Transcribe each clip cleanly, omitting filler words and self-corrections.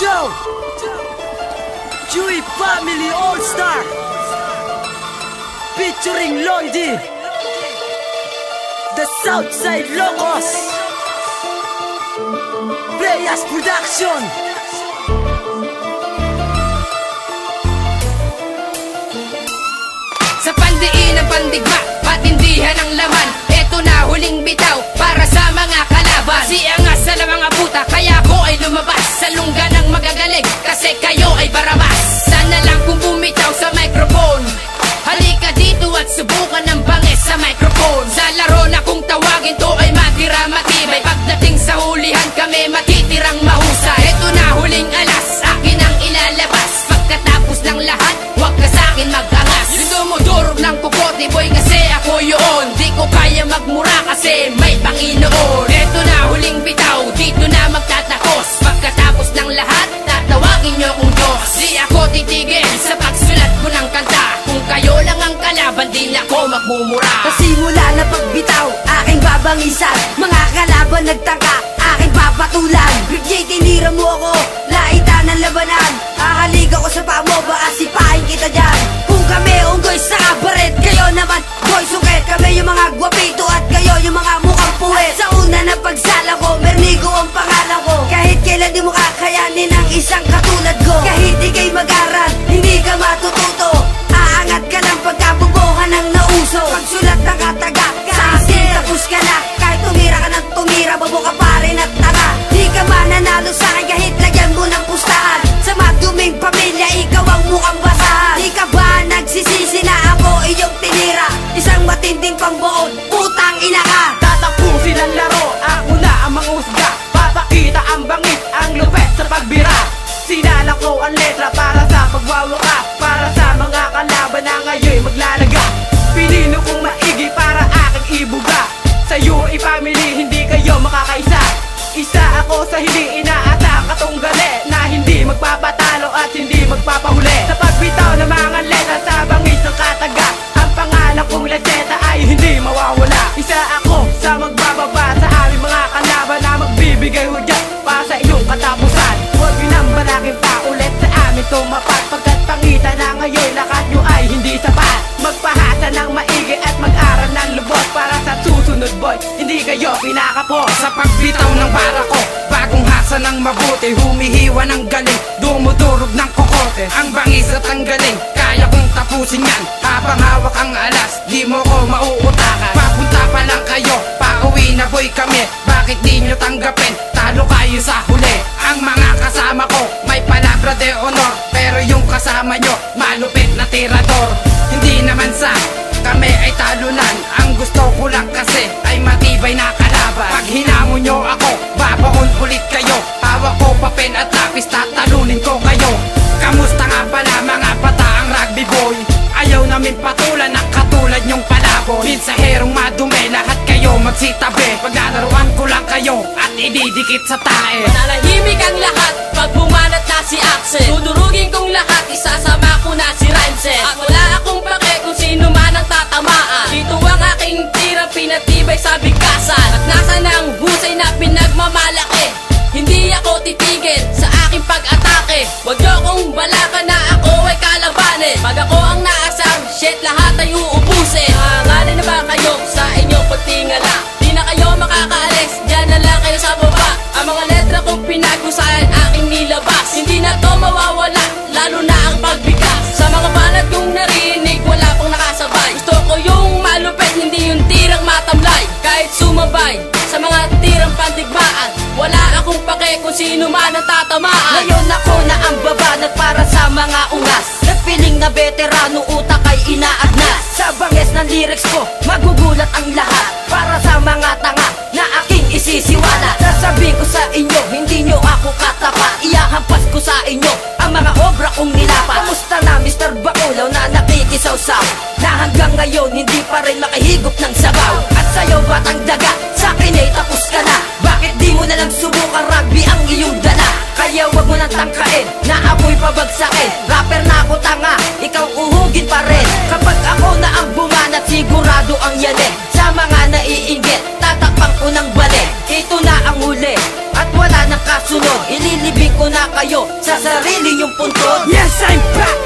Joe, Chewy Family All-Star featuring Londi, The Southside Locos, Playas Production. Sa pandiin ng pandigma, patindihan ang laman. Eto na huling bitaw para sa mga kalaban. Siangas sa mga puta, kaya ko ay lumabas sa lungga ng magagaling, kasi kayo ay barabas. Sana lang kung bumitaw sa microphone, halika dito at subukan ng bangis sa microphone. Sa laro na kung tawagin to ay matira matibay, pagdating sa hulihan kami matitirang mahusay. Eto na huling alas, akin ang ilalabas. Pagkatapos ng lahat, huwag ka sa'kin mag-angas. Yung dumudurog ng kukote boy, kasi ako yun. Di ko kaya magmura kasi may Panginoon. Eto na huling bitaw, dito na magtatapos. Pagkatapos ng lahat, tatawagin nyo kong Diyos. Di ako titigil sa pagsulat ko ng kanta. Kung kayo lang ang kalaban, di na ako magmumura. Pasimula na pagbitaw, aking babangisan. Mga kalaban nagtangka, aking papatulan. Brigade, tinira mo ako, laitan ng labanan. Ahalik ako sa paa mo, baka sipahin kita dyan. Kung kami unggoy sa kabaret, kayo naman boy sungkit. Kami yung mga guwapito at kayo yung mga mukhang puwet. Sa una na pagsala ko, Mernigo ang pangalan ko. Kahit kailan di mo kakayanin ang isang katulad ko. Kahit di kayo mag-aral, hindi ka matututo. Aangat ka lang pagkabubuhan ng nauso. Pagsulat ng kataga, sa asin tapos ka na. Kahit tumira ka ng tumira, babo ka pa rin at tanga. Di ka mananalo sa'kin kahit lagyan mo ng pustahan. Sa maduming pamilya, ikaw ang mukhang basahan. Di ka ba nagsisisi na ako iyong tinira? Isang matinding pangbuon, putang ina ka. Tatakbusin ang laro, ako na ang mangusga. Papakita ang bangis, ang lupet sa pagbira. Sinala ko ang letra para sa pagwawaka, para sa mga kalaban na ngayon maglalaga. Pinino kong maigi para aking ibuga. Sa'yo i-family, hindi kayo makakaisa. Isa ako sa hindi inaatang katunggali, na hindi magpapatalo at hindi magpapahuli. Sa pagbitaw ng mga letra sa bangis ng kataga, ang pangalan kong Laceta ay hindi mawawala. Isa ako sa magbababa sa aming mga kalaban, na magbibigay hudyat para sa iyong katapusan. Huwag yun ang malaking pa ulit sa amin tumapat, pagkat pangitan na ngayon lakas nyo ay hindi sapat. Magpahasa ng maigi at mag-aral ng lubos, para sa susunod boy, hindi kayo pinakapos. Sa pagbitaw ng bara ko, bagong hasa ng mabuti, humihiwa ng galing, dumudurog ng kokote. Ang bangis at ang galing, kaya kong tapusin yan. Habang hawak ang alas, di mo ko mauutakan. Papunta pa lang kayo, pauwi na boy kami. Bakit di nyo tanggapin? Talo kayo sa huli. Ang mga kasama ko, may palabra de honor, pero yung kasama nyo, malupit na tirador. Hindi naman sa kami ay talunan, ang gusto ko lang kasi ay matibay na kalaban. Pag hinamon nyo ako, babaon ulit kayo. Hawak ko papel at lapis, tatalunin ko kayo. Kamusta nga pala mga bataang rugby boy? Ayaw namin patulan ng katulad nyong palabon. Minsaherong madumi, lahat kayo magsitabi. Paglalaruan ko lang kayo at ididikit sa tae. Mananahimik ang lahat pag bumanat na si Axel. Dudurugin kong lahat, isasama ko na si Rhymesel. At wala akong pake kung sino man ang tatamaan. Dito ang aking tirang pinatibay sa bigkasan. At nasa ng husay na pinagmamalaki, hindi ako titigil sa aking pag-atake. Huwag nyo kong balakan na ako ay kalabanin. Pag ako ang naasang, shit lahat ay uubusin. Nangangalin na ba kayo sa inyong pagtingala? Di na kayo makakaalis, dyan na lang kayo sa baba. Ang mga letra kong pinaghusayan aking nilabas, hindi na to mawawala, lalo na ang pagbigas. Sa mga banat kong narinig, wala pang nakasabay. Gusto ko yung malupit, hindi yung tirang matamlay. Kahit sumabay sa mga tirang pandigmaan, wala akong pake kung sino man ang tatamaan. Ngayon ako na ang babanat para sa mga ungas. Nagpiling na veterano, utak ay inaagnas. Sa bangis ng lyrics ko, magugulat ang lahat. Para sa mga tanga na aking isisiwala. Sasabihin ko sa inyo, hindi nyo ako katapat. Iyahampas ko sa inyo ang mga obra kong nilapat. Kamusta na Mr. Bakulaw na nakikisaw-saw, na hanggang ngayon hindi pa rin makahigop ng sabaw. At sa'yo batang daga, sa'kin ay tapos ka na. Bakit di mo na lang subukan rugby ang iyong dala? Kaya wag mo nang tangkain, na ako'y pabagsakin. Rapper na ako tanga, ikaw uhugin pa rin. Kapag ako na ang bumanat, sigurado ang yanin. Sa mga naiinggit, tatakpang ko ng balik. Ito na ang huli, at wala nang kasunod. Ililibing ko na kayo sa sarili nyong puntod. Yes, I'm back,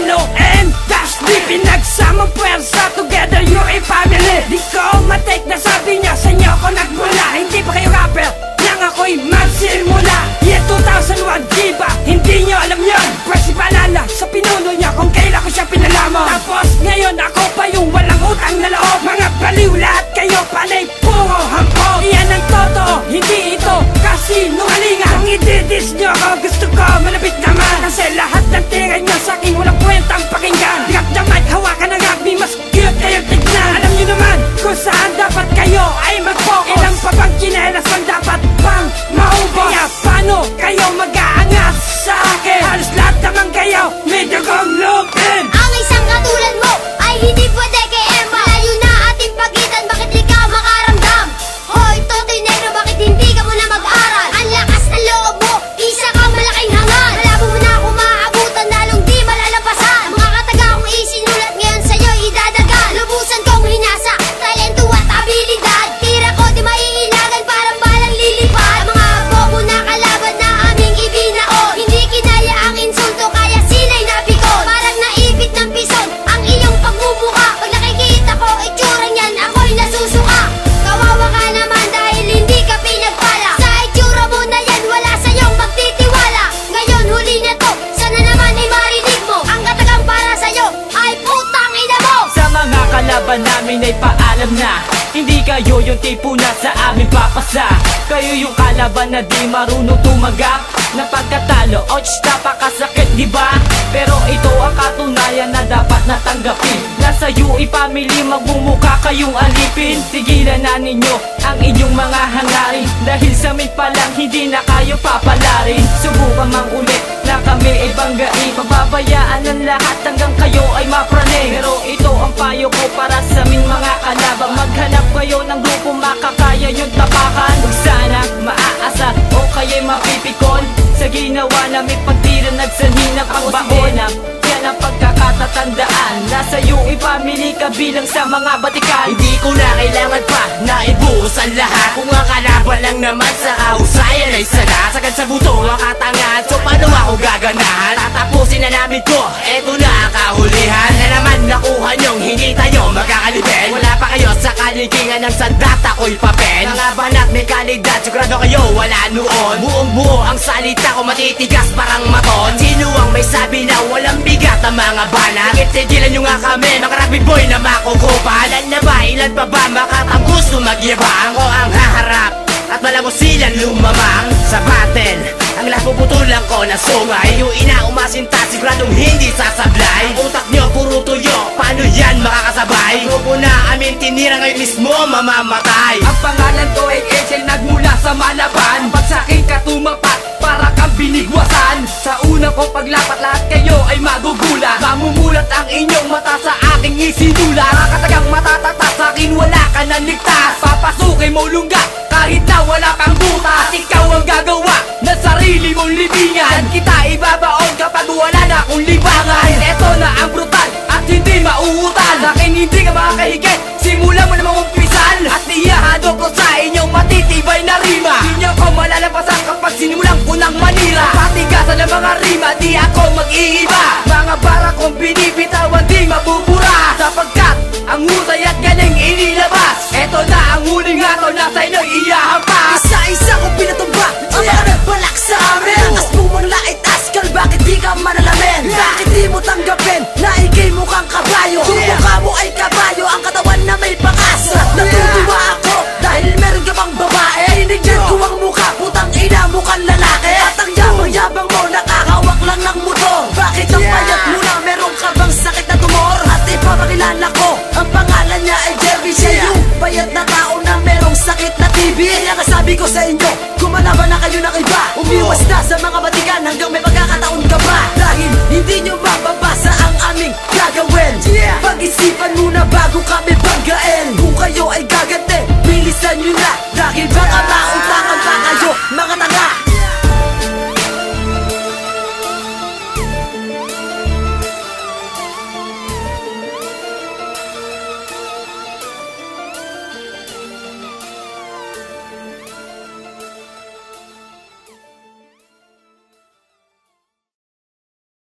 N-O-N, that's me. Pinagsamang pwersa, together you're a family. Di ko matake na sabi niya, sa inyo ako nagmula. Hindi pa kayo rapper, nang ako'y magsimula. Year 2001, di ba? Hindi nyo alam yun. Pwede paalala sa pinuno niya kung kailan ko siya pinalaman. Tapos ngayon ako pa yung walang utang na loob. Mga baliw lahat kayo, panay puro hampo. Iyan ang totoo, hindi ito kasi nungalingan. Kung i-diss nyo ako, gusto ko malapit naman. Kasi lahat ng tingin nyo sa akin walang kwentang pakinggan. Grab the mic, hawakan ng rugby, mas cute kayong tignan. Alam nyo naman kung saan dapat kayo ay mag-focus. Ilang pa bang kinelas ang dapat bang maubos? Kaya paano kayo mag-aangat sa akin? Halos lahat naman kayo may dugong lupin. Ang isang katulad mo ay hindi pwede kay Emma. Malayo na ating pagitan, bakit di ka makaramdam? Hoy, Totoy Negro, bakit hindi ka muna mag-aral? Ang lakas ng loob mo, isa kang malaking hangal. Malabo mo na ako maaabutan, lalong di malalampasan. Mga kataga kong isinulat ngayon sa'yo idadagan. Lubusan kong hinasa, talento at abilidad. Tira ko di maiilagan, parang balang lilipad. Ang mga bobo na kalaban na aming ibinaon. Hindi kinaya ang insulto, kaya sila'y napikon. Parang naipit ng pison ang iyong pagmumuka. Pag nakikita ko itsurang yan, ako'y nasusuka. Kawawa ka naman dahil hindi ka pinagpala. Sa itsura mo na yan, wala sa'yong magtitiwala. Ngayon huli na to, sana naman ay marinig mo. Ang katagang para sa'yo ay putang ina mo. Sa mga kalaban namin ay paalam na, hindi kayo yung tipo na sa amin papasa. Kayo yung kalaban na di marunong tumaga. Na pagkatalo, ouch, napakasakit diba? Pero ito ang katunayan na dapat natanggapin. Nasa UE family, magmumuka kayong alipin. Tigilan na ninyo ang inyong mga hangarin, dahil sa amin pa lang hindi na kayo papalarin. Subukan mang ulit na kami ay banggain. Pagbabayaan ng lahat hanggang kayo ay mapraning. Pero ito ang payo ko para sa aming mga kalaban. Maghanap kayo ng grupo makakaya yung tapakan. Huwag sana maaasa o kaya'y mapipikon sa ginawa namin pagtira nagsanhi ng pagbaon. Yan ang pagkakatatandaan, nasa UE family kabilang sa mga batikan. Hindi ko na kailangan pa na ibuhos ang lahat. Kung ang kalaban lang naman sa kahusayan ay sana. Sagad sa buto ang katangahan, so paano ako gaganahan? Tatapusin na namin to, eto na ang kahulihan. Na naman nakuha nyong hindi tayo magkakalibin. Wala pa kayo sa kalikingan ng sandata ko'y papel. Mga banat may kalidad, sigurado kayo wala noon. Buong buo ang salita ko, matitigas parang maton. Sino ang may sabi na walang bigat ang mga banat? Tigilan nyo nga kami, mga rugby boy na makukupan. Ilan na ba, ilan pa ba makatang gusto magyabang? Ako ang haharap at malamang silang lumamang sa battle. Ang lahat puputulan ko na sungay. Yung ina umasinta, siguradong hindi sasablay. Ang utak nyo puro tuyo, paano yan makakasabay? Grupo na amin tinira, ngayon mismo mamamatay. Ang pangalan ko ay Angel, nagmula sa Malaban. Pag sa'kin ka tumapat, para kang binigwasan. Sa una ko paglapat, lahat kayo ay magugulat. Mamumulat ang inyong mata sa aking isinulat. Nakakatagang matatatas, sa'kin wala ka nang ligtas. Papasukin mo lungga, kahit na wala kang butas. At ikaw ang gagawa na sarili mong libingan. At kita ibabaon kapag wala na akong libangan. Eto na ang brutal at hindi mauutal. Sa'kin hindi ka makakahigit, simula mo namang umpisal. At iyahado ko sa inyong matitibay na rima. Di nyo ko malalampasan kapag sinimulan ko ng manira. Patigasan ng mga rima, di ako mag-iiba. Mga bara kong binibitawan, di mabubura. Sapagkat ang husay at galing inilabas. Eto na ang huling hatol na sa inyo'y iyahampas. Isa-isa kong pinatumba ang mga nagbalak sa amin. Angas mo mang lait askal, bakit di ka manalamin? Bakit di mo tanggapin na ikay mukhang kabayo? Kung mukha mo ay kabayo, ang katawan na may pangasa. Natutuwa ako dahil meron ka bang babae. Tinignan ko ang mukha, putang ina mukhang lalaki. At ang yabang-yabang mo, nakakawak lang ng motor. Bakit ang payat mo na meron ka bang sakit na tumor? At ipapakilala ko, ang pangalan niya ay Jerry. Siya yung payat na tao na merong sakit na TB. Kaya nga sabi ko sa inyo, kumalaban na kayo ng iba. Umiwas na sa mga batikan hanggang may pagkakataon ka ba. Dahil hindi nyo mababasa ang aming gagawin. Pag-isipan muna bago kami banggain.